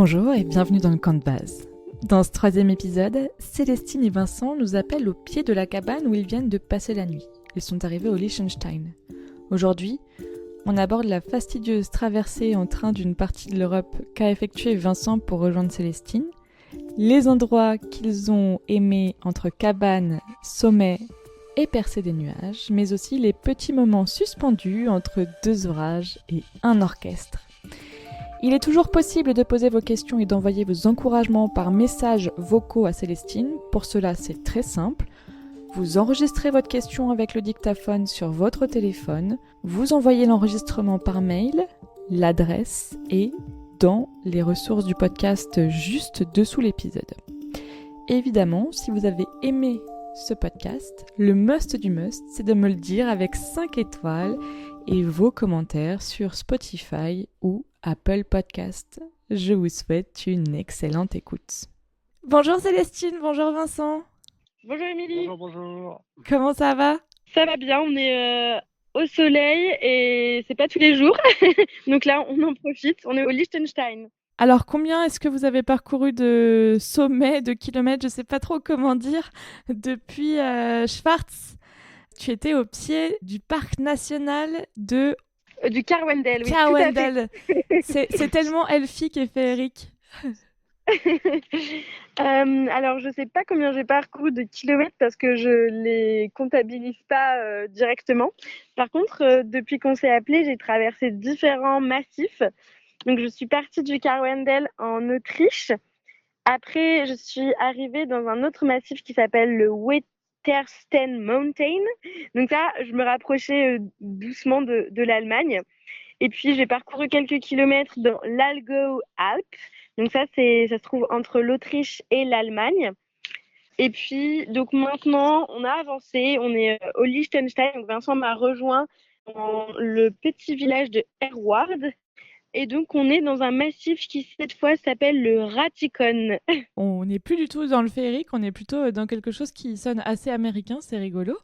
Bonjour et bienvenue dans le camp de base. Dans ce 3e épisode, Célestine et Vincent nous appellent au pied de la cabane où ils viennent de passer la nuit. Ils sont arrivés au Liechtenstein. Aujourd'hui, on aborde la fastidieuse traversée en train d'une partie de l'Europe qu'a effectuée Vincent pour rejoindre Célestine, les endroits qu'ils ont aimés entre cabane, sommet et percée des nuages, mais aussi les petits moments suspendus entre deux orages et un orchestre. Il est toujours possible de poser vos questions et d'envoyer vos encouragements par messages vocaux à Célestine. Pour cela, c'est très simple. Vous enregistrez votre question avec le dictaphone sur votre téléphone, vous envoyez l'enregistrement par mail, l'adresse est dans les ressources du podcast juste dessous l'épisode. Évidemment, si vous avez aimé ce podcast, le must du must, c'est de me le dire avec 5 étoiles et vos commentaires sur Spotify ou Apple Podcast. Je vous souhaite une excellente écoute. Bonjour Célestine, bonjour Vincent. Bonjour Émilie. Bonjour. Comment ça va ? Ça va bien, on est au soleil et c'est pas tous les jours. Donc là, on en profite, on est au Liechtenstein. Alors combien est-ce que vous avez parcouru de sommets, de kilomètres, je sais pas trop comment dire, depuis Schwarz ? Tu étais au pied du parc national de Du Karwendel, oui. Karwendel. C'est tellement elfique et féerique. Alors, je sais pas combien j'ai parcouru de kilomètres parce que je les comptabilise pas directement. Par contre, depuis qu'on s'est appelé, j'ai traversé différents massifs. Donc, je suis partie du Karwendel en Autriche. Après, je suis arrivée dans un autre massif qui s'appelle le Wettersten Mountain. Donc là, je me rapprochais doucement de l'Allemagne. Et puis, j'ai parcouru quelques kilomètres dans l'Allgäu Alpes. Donc ça se trouve entre l'Autriche et l'Allemagne. Et puis, donc maintenant, on a avancé. On est au Liechtenstein. Donc Vincent m'a rejoint dans le petit village de Herward. Et donc, on est dans un massif qui, cette fois, s'appelle le Ratikon. On n'est plus du tout dans le féerique, on est plutôt dans quelque chose qui sonne assez américain, c'est rigolo.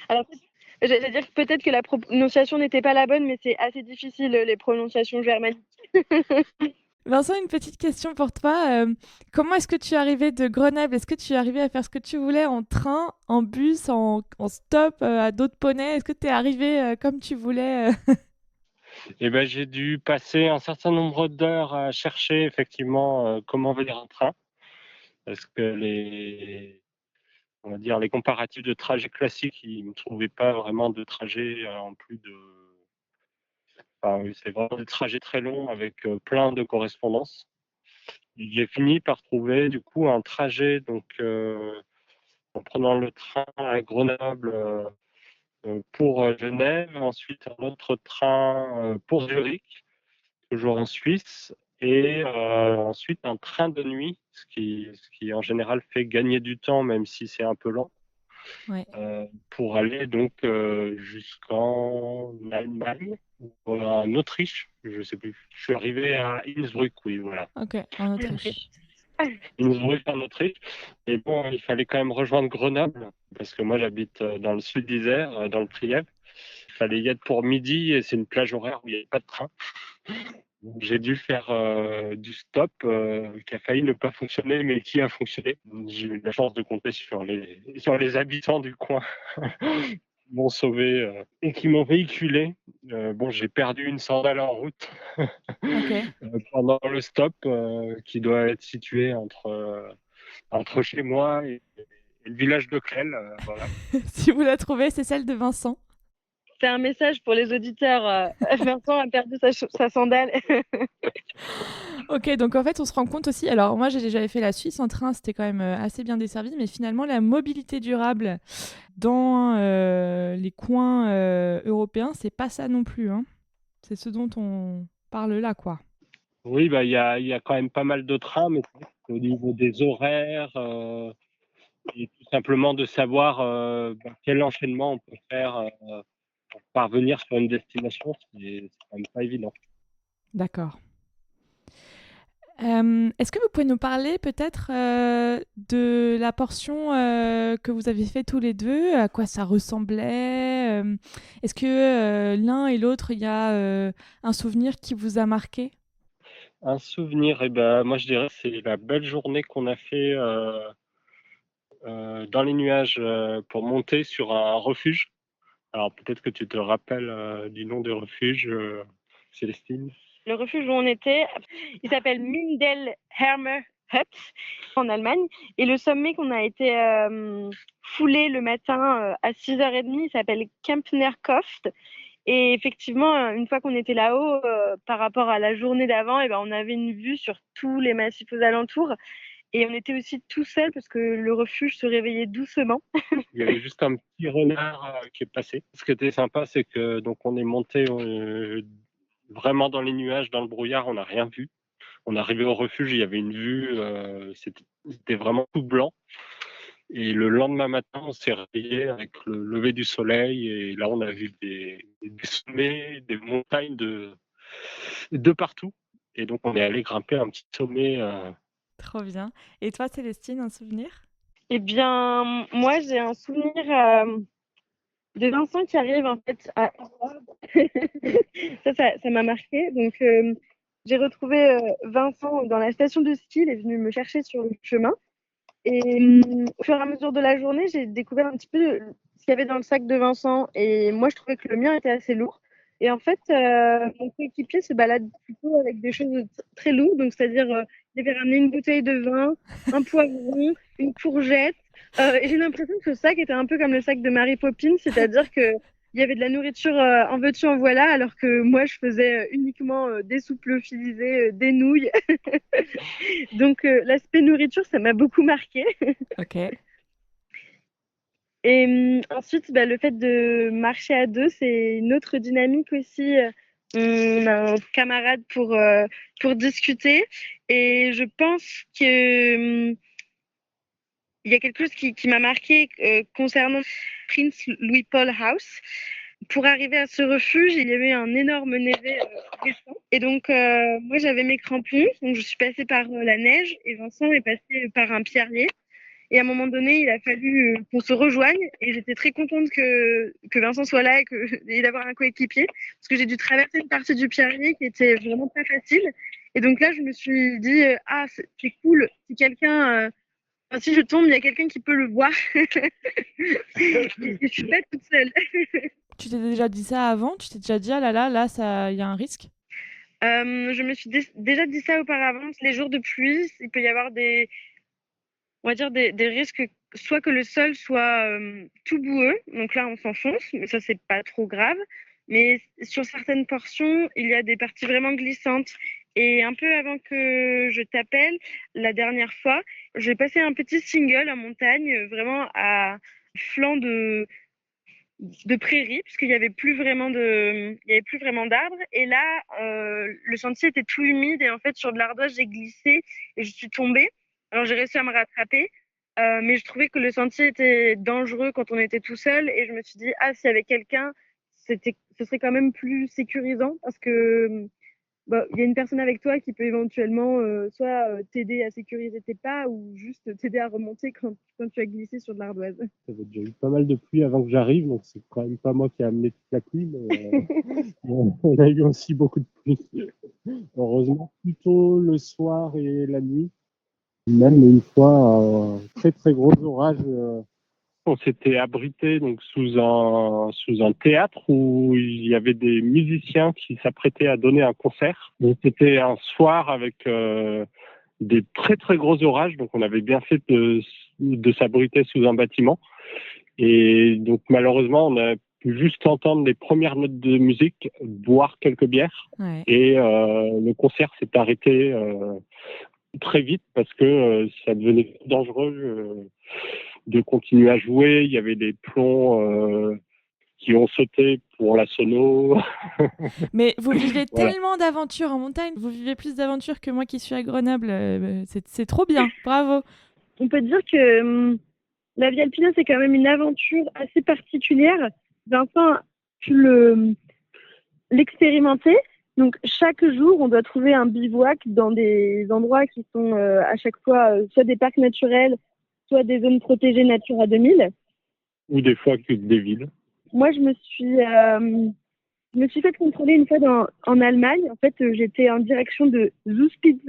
Alors, j'allais dire que peut-être que la prononciation n'était pas la bonne, mais c'est assez difficile, les prononciations germaniques. Vincent, une petite question pour toi. Comment est-ce que tu es arrivé de Grenoble ? Est-ce que tu es arrivé à faire ce que tu voulais en train, en bus, en stop, à dos de poney ? Est-ce que tu es arrivé comme tu voulais Eh ben, j'ai dû passer un certain nombre d'heures à chercher effectivement comment venir en train, parce que on va dire, les comparatifs de trajets classiques, ils ne trouvaient pas vraiment de trajet en plus de. Enfin, oui, c'est vraiment des trajets très longs avec plein de correspondances. J'ai fini par trouver du coup un trajet donc en prenant le train à Grenoble pour Genève, ensuite un autre train pour Zurich, toujours en Suisse, et ensuite un train de nuit, ce qui en général fait gagner du temps, même si c'est un peu lent, Ouais. pour aller donc jusqu'en Allemagne ou en Autriche, je sais plus. Je suis arrivé à Innsbruck, oui, voilà. Ok, en Autriche. Innsbruck en Autriche. Et bon, il fallait quand même rejoindre Grenoble, parce que moi j'habite dans le sud d'Isère, dans le Trièves. Il fallait y être pour midi et c'est une plage horaire où il n'y avait pas de train. Donc, j'ai dû faire du stop qui a failli ne pas fonctionner, mais qui a fonctionné. J'ai eu la chance de compter sur les habitants du coin qui m'ont sauvé et qui m'ont véhiculé. Bon, j'ai perdu une sandale en route Ok. pendant le stop qui doit être situé entre chez moi et le village de Clel. Voilà. Si vous la trouvez, c'est celle de Vincent. C'est un message pour les auditeurs. Vincent a perdu sa sandale. Ok, donc en fait, on se rend compte aussi. Alors, moi, j'avais fait la Suisse en train, c'était quand même assez bien desservi, mais finalement, la mobilité durable dans les coins européens, c'est pas ça non plus. Hein. C'est ce dont on parle là, quoi. Oui, bah, il y a quand même pas mal de trains, mais au niveau des horaires et tout simplement de savoir quel enchaînement on peut faire pour parvenir sur une destination, c'est quand même pas évident. D'accord. Est-ce que vous pouvez nous parler peut-être de la portion que vous avez fait tous les deux, à quoi ça ressemblait Est-ce que l'un et l'autre, il y a un souvenir qui vous a marqué ? Un souvenir, moi je dirais c'est la belle journée qu'on a fait dans les nuages pour monter sur un refuge. Alors peut-être que tu te rappelles du nom du refuge, Célestine. Le refuge où on était, il s'appelle Mindelhermer Hut en Allemagne. Et le sommet qu'on a été foulé le matin à 6h30, il s'appelle Kempner Koft. Et effectivement, une fois qu'on était là-haut, par rapport à la journée d'avant, on avait une vue sur tous les massifs aux alentours. Et on était aussi tout seul parce que le refuge se réveillait doucement. Il y avait juste un petit renard qui est passé. Ce qui était sympa, c'est que donc on est monté vraiment dans les nuages, dans le brouillard, on n'a rien vu. On est arrivé au refuge, il y avait une vue, c'était vraiment tout blanc. Et le lendemain matin, on s'est réveillé avec le lever du soleil et là, on a vu des sommets, des montagnes de partout. Et donc, on est allé grimper un petit sommet. Trop bien. Et toi, Célestine, un souvenir? Eh bien, moi, j'ai un souvenir de Vincent qui arrive en fait à ça m'a marqué. Donc, j'ai retrouvé Vincent dans la station de ski. Il est venu me chercher sur le chemin. Et au fur et à mesure de la journée, j'ai découvert un petit peu ce qu'il y avait dans le sac de Vincent. Et moi, je trouvais que le mien était assez lourd. Et en fait, mon coéquipier se balade plutôt avec des choses très lourdes. Donc, c'est-à-dire, il avait ramené une bouteille de vin, un poivron, une courgette. Et j'ai l'impression que ce sac était un peu comme le sac de Mary Poppins, c'est-à-dire que il y avait de la nourriture en veux-tu en voilà, alors que moi, je faisais uniquement des soupes lyophilisées, des nouilles. Donc, l'aspect nourriture, ça m'a beaucoup marqué. Ok. Et ensuite, le fait de marcher à deux, c'est une autre dynamique aussi. On a un camarade pour discuter. Et je pense que il y a quelque chose qui m'a marqué concernant Prince Louis Paul House. Pour arriver à ce refuge, il y avait un énorme névé récent. Et donc, moi, j'avais mes crampons. Donc, je suis passée par la neige et Vincent est passé par un pierrier. Et à un moment donné, il a fallu qu'on se rejoigne. Et j'étais très contente que Vincent soit là et d'avoir un coéquipier. Parce que j'ai dû traverser une partie du pierrier qui était vraiment pas facile. Et donc là, je me suis dit, c'est cool. Si si je tombe, il y a quelqu'un qui peut le voir. Et je suis pas toute seule. Tu t'es déjà dit ça avant? Tu t'es déjà dit, ah là, ça, il y a un risque? Je me suis déjà dit ça auparavant. Les jours de pluie, il peut y avoir on va dire des risques, soit que le sol soit tout boueux, donc là on s'enfonce, mais ça c'est pas trop grave. Mais sur certaines portions, il y a des parties vraiment glissantes. Et un peu avant que je t'appelle, la dernière fois, j'ai passé un petit single en montagne, vraiment à flanc de prairie, puisqu'il n'y avait plus vraiment d'arbres. Et là, le sentier était tout humide et en fait, sur de l'ardoise, j'ai glissé et je suis tombée. Alors, j'ai réussi à me rattraper, mais je trouvais que le sentier était dangereux quand on était tout seul et je me suis dit, s'il y avait quelqu'un, ce serait quand même plus sécurisant parce que il y a une personne avec toi qui peut éventuellement soit t'aider à sécuriser tes pas ou juste t'aider à remonter quand tu as glissé sur de l'ardoise. Il y avait déjà eu pas mal de pluie avant que j'arrive, donc c'est quand même pas moi qui ai amené toute la pluie, mais on a eu aussi beaucoup de pluie. Heureusement, plutôt le soir et la nuit. Même une fois, un très très gros orage. On s'était abrité donc sous un théâtre où il y avait des musiciens qui s'apprêtaient à donner un concert. Donc c'était un soir avec des très très gros orages, donc on avait bien fait de s'abriter sous un bâtiment. Et donc malheureusement, on a pu juste entendre les premières notes de musique, boire quelques bières, Ouais. et le concert s'est arrêté très vite parce que ça devenait dangereux de continuer à jouer. Il y avait des plombs qui ont sauté pour la sono. Mais vous vivez Voilà. tellement d'aventures en montagne, vous vivez plus d'aventures que moi qui suis à Grenoble. C'est trop bien, bravo. On peut dire que la vie alpine, c'est quand même une aventure assez particulière. Vincent, tu l'expérimenter. Donc, chaque jour, on doit trouver un bivouac dans des endroits qui sont à chaque fois soit des parcs naturels, soit des zones protégées Natura 2000. Ou des fois que des villes. Moi, je me suis Je me suis fait contrôler une fois en Allemagne. En fait, j'étais en direction de Zugspitze,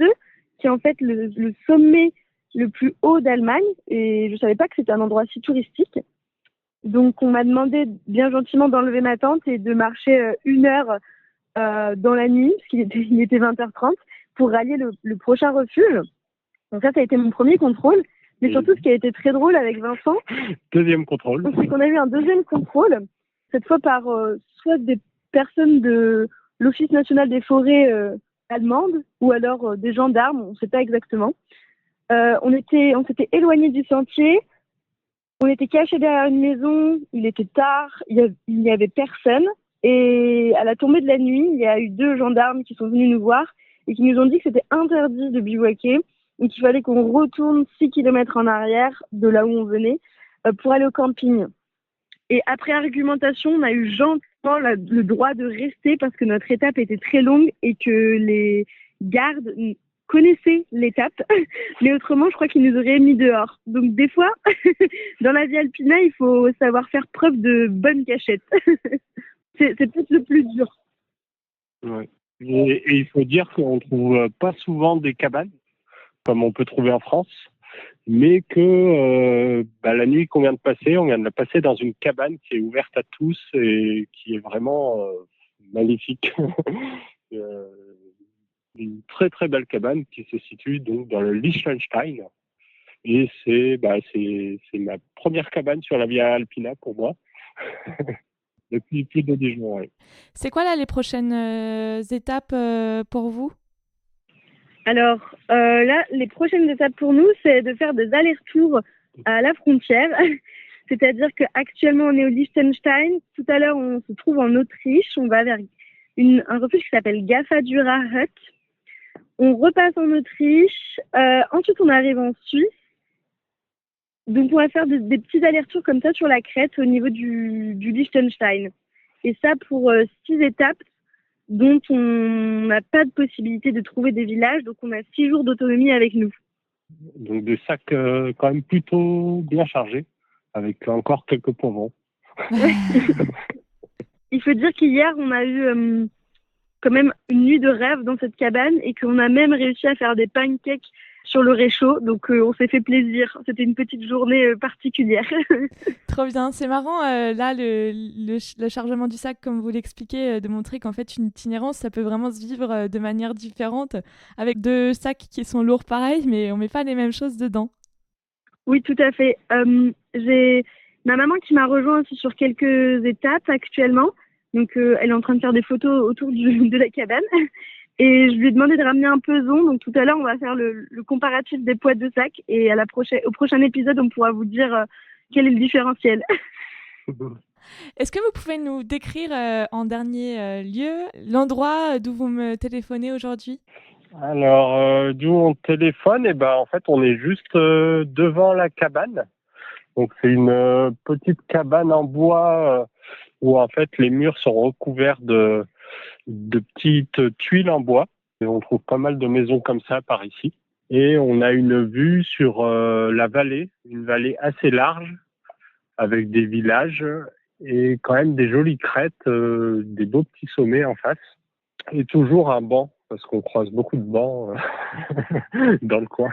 qui est en fait le sommet le plus haut d'Allemagne. Et je ne savais pas que c'était un endroit si touristique. Donc, on m'a demandé bien gentiment d'enlever ma tente et de marcher 1 heure dans la nuit, parce il était 20h30, pour rallier le prochain refuge. Donc ça a été mon premier contrôle. Mais surtout, ce qui a été très drôle avec Vincent, Deuxième contrôle. c'est qu'on a eu un deuxième contrôle, cette fois par soit des personnes de l'Office national des forêts allemande, ou alors des gendarmes, on ne sait pas exactement. On s'était éloigné du sentier, on était cachés derrière une maison, il était tard, il n'y avait personne. Et à la tombée de la nuit, il y a eu 2 gendarmes qui sont venus nous voir et qui nous ont dit que c'était interdit de bivouaquer et qu'il fallait qu'on retourne 6 kilomètres en arrière de là où on venait pour aller au camping. Et après argumentation, on a eu gentiment le droit de rester parce que notre étape était très longue et que les gardes connaissaient l'étape. Mais autrement, je crois qu'ils nous auraient mis dehors. Donc des fois, dans la vie alpina, il faut savoir faire preuve de bonne cachette. C'est peut-être le plus dur. Ouais. Et il faut dire qu'on ne trouve pas souvent des cabanes, comme on peut trouver en France, mais que la nuit qu'on vient de passer, on vient de la passer dans une cabane qui est ouverte à tous et qui est vraiment magnifique. Une très très belle cabane qui se situe donc dans le Liechtenstein. Et c'est ma première cabane sur la Via Alpina pour moi. Depuis plus de 10 jours. Ouais. C'est quoi là les prochaines étapes pour vous? Alors là, les prochaines étapes pour nous, c'est de faire des allers-retours à la frontière. C'est-à-dire qu'actuellement, on est au Liechtenstein. Tout à l'heure, on se trouve en Autriche. On va vers un refuge qui s'appelle Gafadura Hut. On repasse en Autriche. Ensuite, on arrive en Suisse. Donc, on va faire des petits allers-retours comme ça sur la crête au niveau du Liechtenstein. Et ça pour 6 étapes dont on n'a pas de possibilité de trouver des villages. Donc, on a 6 jours d'autonomie avec nous. Donc, des sacs quand même plutôt bien chargés, avec encore quelques poivrons. Il faut dire qu'hier, on a eu quand même une nuit de rêve dans cette cabane et qu'on a même réussi à faire des pancakes sur le réchaud. Donc, on s'est fait plaisir. C'était une petite journée particulière. Trop bien. C'est marrant, là, le chargement du sac, comme vous l'expliquez, de montrer qu'en fait, une itinérance, ça peut vraiment se vivre de manière différente, avec 2 sacs qui sont lourds pareil, mais on met pas les mêmes choses dedans. Oui, tout à fait. J'ai ma maman qui m'a rejoint aussi sur quelques étapes actuellement. Donc, elle est en train de faire des photos autour de la cabane. Et je lui ai demandé de ramener un peson. Donc, tout à l'heure, on va faire le comparatif des poids de sac. Et au prochain épisode, on pourra vous dire quel est le différentiel. Est-ce que vous pouvez nous décrire en dernier lieu l'endroit d'où vous me téléphonez aujourd'hui? Alors, d'où on téléphone, en fait, on est juste devant la cabane. Donc, c'est une petite cabane en bois où, en fait, les murs sont recouverts de petites tuiles en bois. Et on trouve pas mal de maisons comme ça par ici. Et on a une vue sur la vallée, une vallée assez large, avec des villages et quand même des jolies crêtes, des beaux petits sommets en face. Et toujours un banc, parce qu'on croise beaucoup de bancs dans le coin,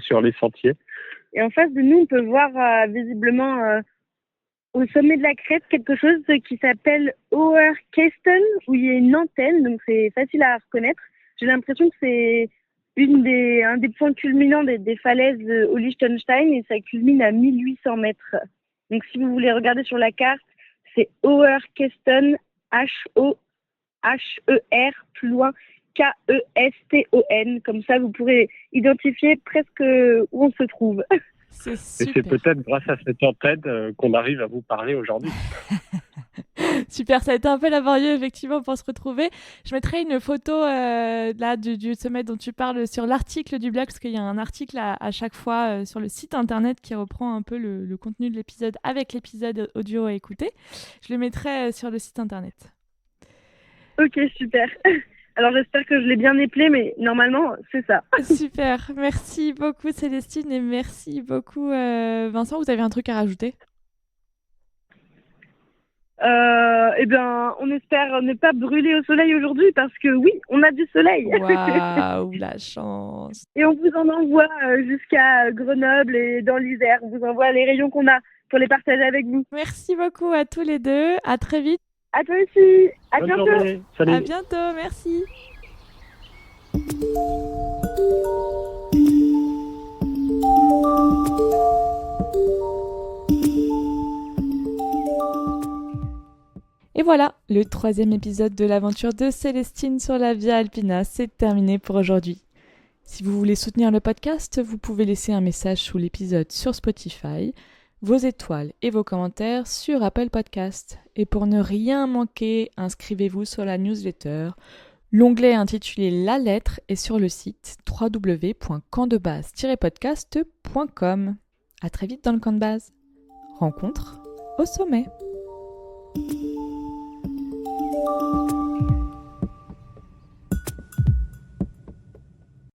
sur les sentiers. Et en face de nous, on peut voir visiblement au sommet de la crête quelque chose qui s'appelle Oerkesten, où il y a une antenne, donc c'est facile à reconnaître. J'ai l'impression que c'est un des points culminants des falaises au Liechtenstein et ça culmine à 1800 mètres. Donc si vous voulez regarder sur la carte, c'est Oerkesten, H-O-H-E-R, plus loin, K-E-S-T-O-N. Comme ça, vous pourrez identifier presque où on se trouve. C'est super. Et c'est peut-être grâce à cette antenne qu'on arrive à vous parler aujourd'hui. Super, ça a été un peu laborieux effectivement pour se retrouver. Je mettrai une photo là du sommet dont tu parles sur l'article du blog, parce qu'il y a un article à chaque fois sur le site internet qui reprend un peu le contenu de l'épisode avec l'épisode audio à écouter. Je le mettrai sur le site internet. Ok, super. Alors j'espère que je l'ai bien éplé, mais normalement c'est ça. Super, merci beaucoup Célestine et merci beaucoup Vincent. Vous avez un truc à rajouter? Eh bien, on espère ne pas brûler au soleil aujourd'hui parce que oui, on a du soleil. Waouh, la chance. Et on vous en envoie jusqu'à Grenoble et dans l'Isère. On vous envoie les rayons qu'on a pour les partager avec vous. Merci beaucoup à tous les deux. À très vite. À toi aussi. À Bonne bientôt. journée. Salut. À bientôt. Merci. Et voilà, le 3e épisode de l'aventure de Célestine sur la Via Alpina, c'est terminé pour aujourd'hui. Si vous voulez soutenir le podcast, vous pouvez laisser un message sous l'épisode sur Spotify, vos étoiles et vos commentaires sur Apple Podcast. Et pour ne rien manquer, inscrivez-vous sur la newsletter. L'onglet intitulé La lettre est sur le site www.campdebase-podcast.com. À très vite dans le camp de base. Rencontre au sommet.